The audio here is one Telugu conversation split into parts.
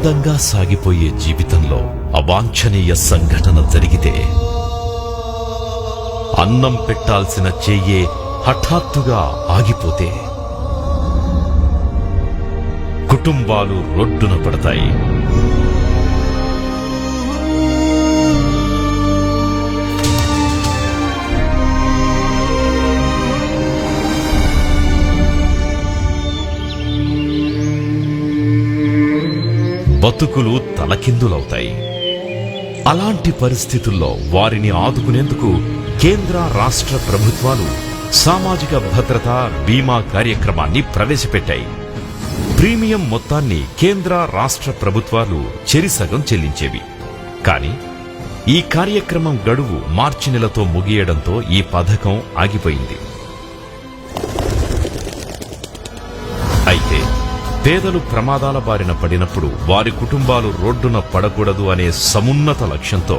అందంగా సాగిపోయే జీవితంలో అవాంఛనీయ సంఘటన జరిగితే, అన్నం పెట్టాల్సిన చెయ్యే హఠాత్తుగా ఆగిపోతే కుటుంబాలు రొడ్డున పడతాయి. బతుకులు తలకిందులవుతాయి. అలాంటి పరిస్థితుల్లో వారిని ఆదుకునేందుకు కేంద్ర రాష్ట్ర ప్రభుత్వాలు సామాజిక భద్రత బీమా కార్యక్రమాన్ని ప్రవేశపెట్టాయి. ప్రీమియం మొత్తాన్ని కేంద్ర రాష్ట్ర ప్రభుత్వాలు చెరిసగం చెల్లించేవి. కానీ ఈ కార్యక్రమం గడువు మార్చి నెలతో ముగియడంతో ఈ పథకం ఆగిపోయింది. అయితే పేదలు ప్రమాదాల బారిన పడినప్పుడు వారి కుటుంబాలు రోడ్డున పడకూడదు అనే సమున్నత లక్ష్యంతో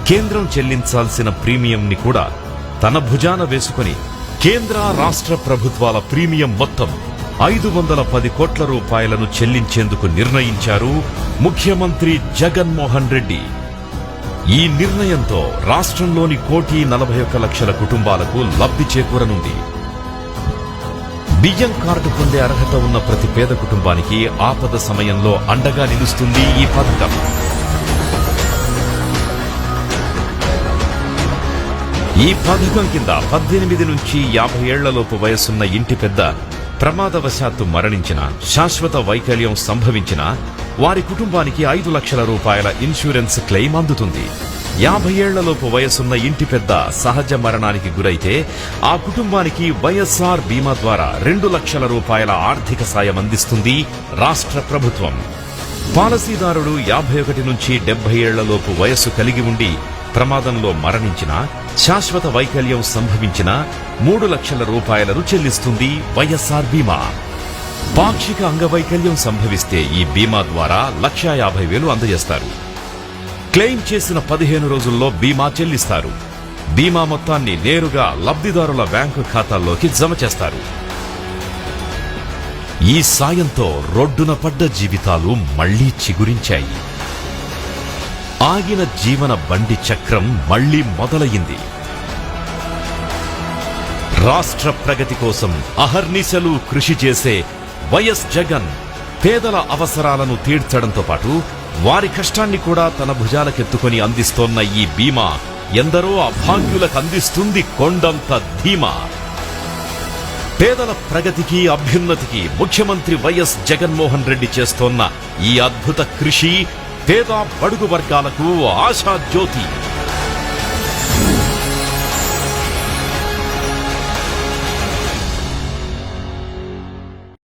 కేంద్రం చెల్లించాల్సిన ప్రీమియంని కూడా తన భుజాన వేసుకుని కేంద్ర రాష్ట్ర ప్రభుత్వాల ప్రీమియం మొత్తం 510 కోట్ల రూపాయలను చెల్లించేందుకు నిర్ణయించారు ముఖ్యమంత్రి జగన్మోహన్ రెడ్డి. ఈ నిర్ణయంతో రాష్ట్రంలోని 1,41,00,000 కుటుంబాలకు లబ్ధి చేకూరనుంది. బియ్యం కార్డు పొందే అర్హత ఉన్న ప్రతి పేద కుటుంబానికి ఆపద సమయంలో అండగా నిలుస్తుంది ఈ పథకం. ఈ పథకం కింద 18 నుంచి 50 ఏళ్లలోపు వయసున్న ఇంటి పెద్ద ప్రమాదవశాత్తు మరణించిన, శాశ్వత వైకల్యం సంభవించిన వారి కుటుంబానికి 5 లక్షల రూపాయల ఇన్సూరెన్స్ క్లెయిమ్ అందుతుంది. 50 ఏళ్లలోపు వయసున్న ఇంటి పెద్ద సహజ మరణానికి గురైతే ఆ కుటుంబానికి వైఎస్ఆర్ బీమా ద్వారా 2 లక్షల రూపాయల ఆర్థిక సాయం అందిస్తుంది రాష్ట్ర ప్రభుత్వం. పాలసీదారుడు 51 నుంచి 70 ఏళ్లలోపు వయస్సు కలిగి ఉండి ప్రమాదంలో మరణించిన, శాశ్వత వైకల్యం సంభవించిన 3 లక్షల రూపాయలను చెల్లిస్తుంది వైఎస్ఆర్ బీమా. పాక్షిక అంగవైకల్యం సంభవిస్తే ఈ బీమా ద్వారా 1,50,000 అందజేస్తారు. క్లెయిమ్ చేసిన 15 రోజుల్లో బీమా చెల్లిస్తారు. బీమా మొత్తాన్ని నేరుగా లబ్ధిదారుల బ్యాంకు ఖాతాల్లోకి జమ చేస్తారు. ఈ సాయంతో రోడ్డున పడ్డ జీవితాలు మళ్లీ చిగురించాయి. ఆగిన జీవన బండి చక్రం మళ్లీ మొదలయ్యింది. రాష్ట్ర ప్రగతి కోసం అహర్నిశలు కృషి చేసే వైఎస్ జగన్ పేదల అవసరాలను తీర్చడంతో పాటు వారి కష్టాన్ని కూడా తన భుజాలకెత్తుకొని అందిస్తోన్న ఈ బీమా ఎందరో అభాగ్యులకు అందిస్తుంది కొండంత ధీమా. పేదల ప్రగతికి అభ్యున్నతికి ముఖ్యమంత్రి వైఎస్ జగన్మోహన్ రెడ్డి చేస్తోన్న ఈ అద్భుత కృషి పేద బడుగు వర్గాలకు ఆశాజ్యోతి.